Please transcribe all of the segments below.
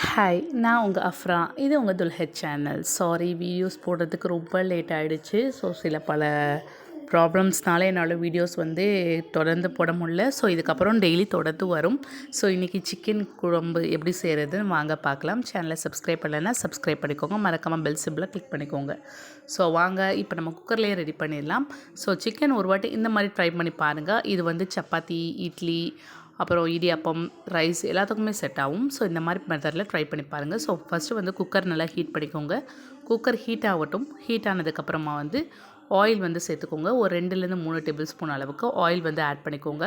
Hi, நான் உங்கள் அஃப்ரா. இது உங்கள் துல்ஹெட் சேனல். சாரி, வீடியோஸ் போடுறதுக்கு ரொம்ப லேட் ஆகிடுச்சு. ஸோ சில பல ப்ராப்ளம்ஸ்னால என்னால் வீடியோஸ் தொடர்ந்து போட முடியல. ஸோ இதுக்கப்புறம் டெய்லி தொடர்ந்து வரும். ஸோ இன்றைக்கி சிக்கன் குழம்பு எப்படி செய்கிறதுன்னு வாங்க பார்க்கலாம். சேனலை சப்ஸ்கிரைப் பண்ணலைன்னா சப்ஸ்கிரைப் பண்ணிக்கோங்க. மறக்காமல் பெல் சிம்பிளை கிளிக் பண்ணிக்கோங்க. ஸோ வாங்க இப்போ நம்ம குக்கர்லேயே ரெடி பண்ணிடலாம். ஸோ சிக்கன் ஒரு வாட்டி இந்த மாதிரி ட்ரை பண்ணி பாருங்கள். இது சப்பாத்தி, இட்லி, அப்புறம் இடியாப்பம், ரைஸ் எல்லாத்துக்குமே செட் ஆகும். ஸோ இந்த மாதிரி மெத்தடில் ட்ரை பண்ணி பாருங்கள். ஸோ ஃபஸ்ட்டு குக்கர் நல்லா ஹீட் பண்ணிக்கோங்க. குக்கர் ஹீட் ஆகட்டும். ஹீட் ஆனதுக்கப்புறமா ஆயில் சேர்த்துக்கோங்க. ஒரு 2லேருந்து 3 டேபிள் ஸ்பூன் அளவுக்கு ஆயில் ஆட் பண்ணிக்கோங்க.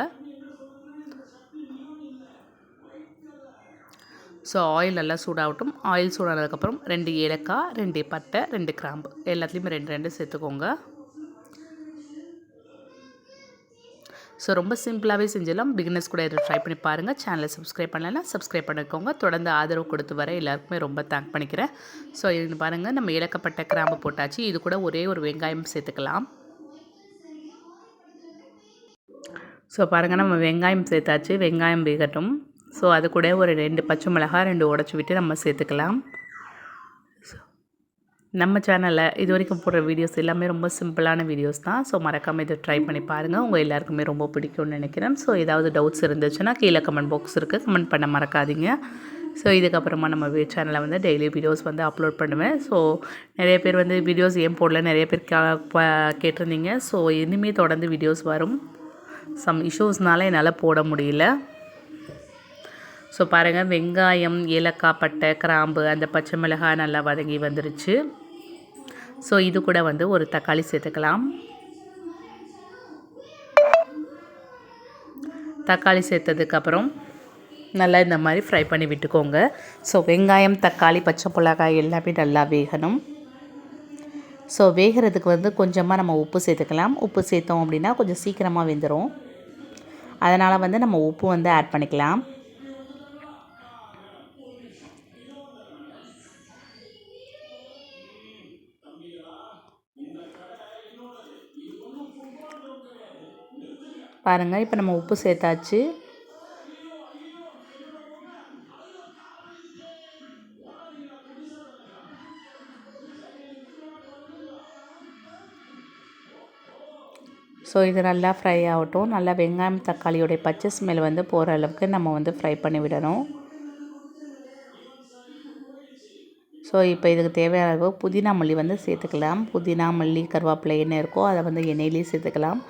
ஸோ ஆயில் நல்லா சூடாகட்டும். ஆயில் சூடானதுக்கப்புறம் 2 ஏலக்காய், 2 பட்டை, 2 கிராம்பு எல்லாத்துலேயுமே 2 சேர்த்துக்கோங்க. ஸோ ரொம்ப சிம்பிளாகவே செஞ்சிடலாம். பிகினர்ஸ் கூட இதை ட்ரை பண்ணி பாருங்கள். சேனலை சப்ஸ்கிரைப் பண்ணலைன்னா சப்ஸ்கிரைப் பண்ணிக்கோங்க. தொடர்ந்து ஆதரவு கொடுத்து வர எல்லாருக்குமே ரொம்ப தேங்க் பண்ணிக்கிறேன். ஸோ இது பாருங்கள், நம்ம ஏலக்கப்பட்ட கிராம்பு போட்டாச்சு. இது கூட ஒரே ஒரு வெங்காயம் சேர்த்துக்கலாம். ஸோ பாருங்கள், நம்ம வெங்காயம் சேர்த்தாச்சு. வெங்காயம் வேகட்டும். ஸோ அது கூட ஒரு 2 பச்சை மிளகாய் 2 உடச்சி விட்டு நம்ம சேர்த்துக்கலாம். நம்ம சேனலில் இது வரைக்கும் போடுற வீடியோஸ் எல்லாமே ரொம்ப சிம்பிளான வீடியோஸ் தான். ஸோ மறக்காமல் இதை ட்ரை பண்ணி பாருங்கள். உங்கள் எல்லாருக்குமே ரொம்ப பிடிக்கும்னு நினைக்கிறேன். ஸோ ஏதாவது டவுட்ஸ் இருந்துச்சுன்னா கீழே கமெண்ட் பாக்ஸ் இருக்குது, கமெண்ட் பண்ண மறக்காதீங்க. ஸோ இதுக்கப்புறமா நம்ம சேனலில் டெய்லி வீடியோஸ் அப்லோட் பண்ணுவேன். ஸோ நிறைய பேர் வீடியோஸ் ஏன் போடல நிறைய பேர் கேட்டிருந்தீங்க. ஸோ இனிமேல் தொடர்ந்து வீடியோஸ் வரும். சம் இஷ்யூஸ்னால என்னால் போட முடியல. ஸோ பாருங்கள், வெங்காயம், ஏலக்காய், பட்டை, கிராம்பு, அந்த பச்சை மிளகாய் நல்லா வதங்கி வந்துருச்சு. ஸோ இது கூட ஒரு தக்காளி சேர்த்துக்கலாம். தக்காளி சேர்த்ததுக்கப்புறம் நல்லா இந்த மாதிரி ஃப்ரை பண்ணி விட்டுக்கோங்க. ஸோ வெங்காயம், தக்காளி, பச்சை மிளகாய் எல்லாமே நல்லா வேகணும். ஸோ வேகிறதுக்கு கொஞ்சமாக நம்ம உப்பு சேர்த்துக்கலாம். உப்பு சேர்த்தோம் அப்படின்னா கொஞ்சம் சீக்கிரமாக வெந்துடும். அதனால் நம்ம உப்பு ஆட் பண்ணிக்கலாம். பாருங்கள், இப்போ நம்ம உப்பு சேர்த்தாச்சு. ஸோ இது நல்லா ஃப்ரை ஆகட்டும். நல்லா வெங்காயம், தக்காளியோடைய பச்சை ஸ்மெல் போகிற அளவுக்கு நம்ம ஃப்ரை பண்ணி விடணும். ஸோ இப்போ இதுக்கு தேவையான அளவு புதினா மல்லி சேர்த்துக்கலாம். புதினா மல்லி, கருவேப்பிலை என்ன இருக்கோ அதை எண்ணெயிலேயே சேர்த்துக்கலாம்.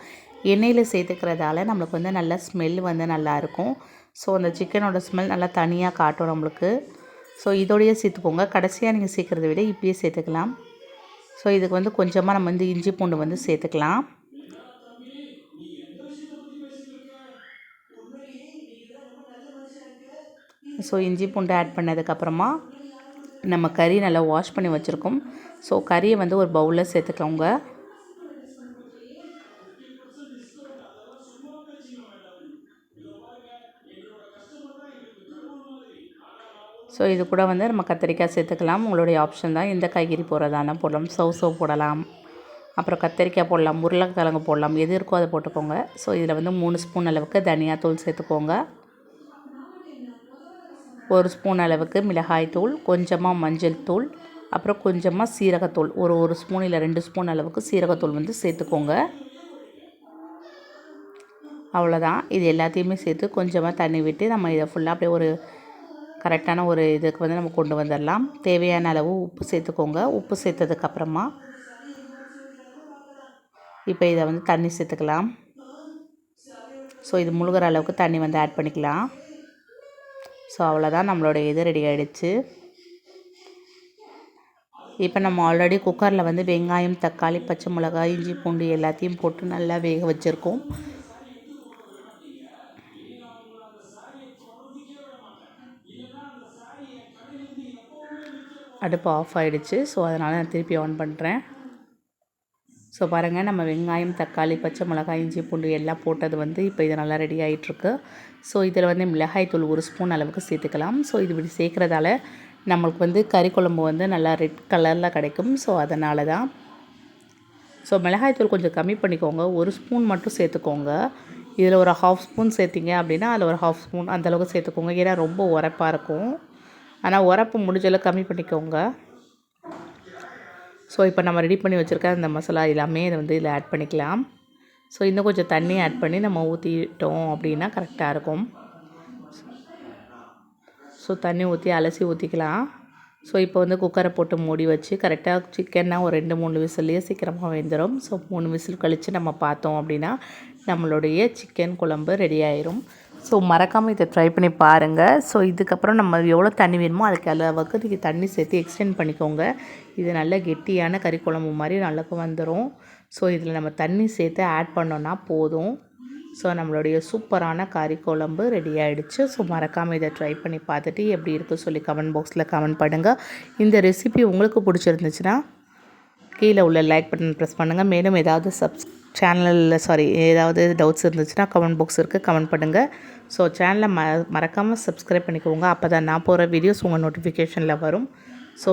எண்ணெயில் சேர்த்துக்கிறதால நம்மளுக்கு நல்ல ஸ்மெல் நல்லாயிருக்கும். ஸோ அந்த சிக்கனோட ஸ்மெல் நல்லா தனியாக காட்டும் நம்மளுக்கு. ஸோ இதோடையே சேர்த்துக்கோங்க. கடைசியாக நீங்கள் சேர்க்குறத விட இப்படியே சேர்த்துக்கலாம். ஸோ இதுக்கு கொஞ்சமாக நம்ம இஞ்சி பூண்டு சேர்த்துக்கலாம். ஸோ இஞ்சி பூண்டு ஆட் பண்ணதுக்கப்புறமா நம்ம கறி நல்லா வாஷ் பண்ணி வச்சுருக்கோம். ஸோ கறியை ஒரு பவுலில் சேர்த்துக்கோங்க. ஸோ இது கூட நம்ம கத்திரிக்காய் சேர்த்துக்கலாம். உங்களுடைய ஆப்ஷன் தான். எந்த காய்கறி போடுறதானா போடலாம். சௌசௌ போடலாம், அப்புறம் கத்திரிக்காய் போடலாம், உருளைக்கிழங்கு போடலாம், எது இருக்கோ அதை போட்டுக்கோங்க. ஸோ இதில் 3 ஸ்பூன் அளவுக்கு தனியாத்தூள் சேர்த்துக்கோங்க. 1 ஸ்பூன் அளவுக்கு மிளகாய் தூள், கொஞ்சமாக மஞ்சள் தூள், அப்புறம் கொஞ்சமாக சீரகத்தூள், ஒரு ஸ்பூன் இல்லை 2 ஸ்பூன் அளவுக்கு சீரகத்தூள் சேர்த்துக்கோங்க. அவ்வளோதான். இது எல்லாத்தையுமே சேர்த்து கொஞ்சமாக தண்ணி விட்டு நம்ம இதை ஃபுல்லாக அப்படியே ஒரு கரெக்டான ஒரு இதுக்கு நம்ம கொண்டு வந்துடலாம். தேவையான அளவு உப்பு சேர்த்துக்கோங்க. உப்பு சேர்த்ததுக்கப்புறமா இப்போ இதை தண்ணி சேர்த்துக்கலாம். ஸோ இது முழுகிற அளவுக்கு தண்ணி ஆட் பண்ணிக்கலாம். ஸோ அவ்வளோதான், நம்மளோட இது ரெடி ஆகிடுச்சு. இப்போ நம்ம ஆல்ரெடி குக்கரில் வெங்காயம், தக்காளி, பச்சை மிளகாய், இஞ்சி பூண்டு எல்லாத்தையும் போட்டு நல்லா வேக வச்சுருக்கோம். அடுப்பு ஆஃப் ஆகிடுச்சு. ஸோ அதனால் நான் திருப்பி ஆன் பண்ணுறேன். ஸோ பாருங்கள், நம்ம வெங்காயம், தக்காளி, பச்சை மிளகாய், இஞ்சி பூண்டு எல்லாம் போட்டது இப்போ இது நல்லா ரெடி ஆகிட்டுருக்கு. ஸோ இதில் மிளகாய் தூள் 1 ஸ்பூன் அளவுக்கு சேர்த்துக்கலாம். ஸோ இது இப்படி சேர்க்குறதால நம்மளுக்கு கறி குழம்பு நல்லா ரெட் கலரில் கிடைக்கும். ஸோ அதனால தான். ஸோ மிளகாய் தூள் கொஞ்சம் கம்மி பண்ணிக்கோங்க. 1 ஸ்பூன் மட்டும் சேர்த்துக்கோங்க. இதில் ஒரு 1/2 ஸ்பூன் சேர்த்திங்க அப்படின்னா அதில் ஒரு 1/2 ஸ்பூன் அந்தளவுக்கு சேர்த்துக்கோங்க. ஏன்னா ரொம்ப உரப்பாக இருக்கும். ஆனால் உரப்பு முடிஞ்சளவு கம்மி பண்ணிக்கோங்க. ஸோ இப்போ நம்ம ரெடி பண்ணி வச்சுருக்க அந்த மசாலா எல்லாமே இதை வந்து இதில் ஆட் பண்ணிக்கலாம். ஸோ இன்னும் கொஞ்சம் தண்ணி ஆட் பண்ணி நம்ம ஊற்றிட்டோம் அப்படின்னா கரெக்டாக இருக்கும். ஸோ தண்ணி ஊற்றி அலசி ஊற்றிக்கலாம். ஸோ இப்போ வந்து குக்கரை போட்டு மூடி வச்சு கரெக்டாக சிக்கன்னா ஒரு 2-3 விசில்லையே சீக்கிரமாக வெந்துடும். ஸோ 3 விசில் கழித்து நம்ம பார்த்தோம் அப்படின்னா நம்மளுடைய சிக்கன் குழம்பு ரெடி ஆயிரும். ஸோ மறக்காமல் இதை ட்ரை பண்ணி பாருங்கள். ஸோ இதுக்கப்புறம் நம்ம எவ்வளோ தண்ணி வேணுமோ அதுக்கு அளவுக்கு நீங்கள் தண்ணி சேர்த்து எக்ஸ்டெண்ட் பண்ணிக்கோங்க. இது நல்ல கெட்டியான கறி குழம்பு மாதிரி நல்லா வந்துடும். ஸோ இதில் நம்ம தண்ணி சேர்த்து ஆட் பண்ணோன்னா போதும். ஸோ நம்மளுடைய சூப்பரான கறி குழம்பு ரெடி ஆகிடுச்சு. ஸோ மறக்காமல் இதை ட்ரை பண்ணி பார்த்துட்டு எப்படி இருக்குது சொல்லி கமெண்ட் பாக்ஸில் கமெண்ட் பண்ணுங்கள். இந்த ரெசிபி உங்களுக்கு பிடிச்சிருந்துச்சுன்னா கீழே உள்ள லைக் பட்டன் ப்ரெஸ் பண்ணுங்கள். மேலும் ஏதாவது ஏதாவது டவுட்ஸ் இருந்துச்சுன்னா கமெண்ட் பாக்ஸ் இருக்குது, கமெண்ட் பண்ணுங்கள். ஸோ சேனலை மறக்காமல் சப்ஸ்கிரைப் பண்ணிக்கோங்க. அப்போ தான் நான் போகிற வீடியோஸ் உங்கள் நோட்டிஃபிகேஷனில் வரும். ஸோ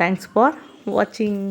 தேங்க்ஸ் ஃபார் வாட்சிங்.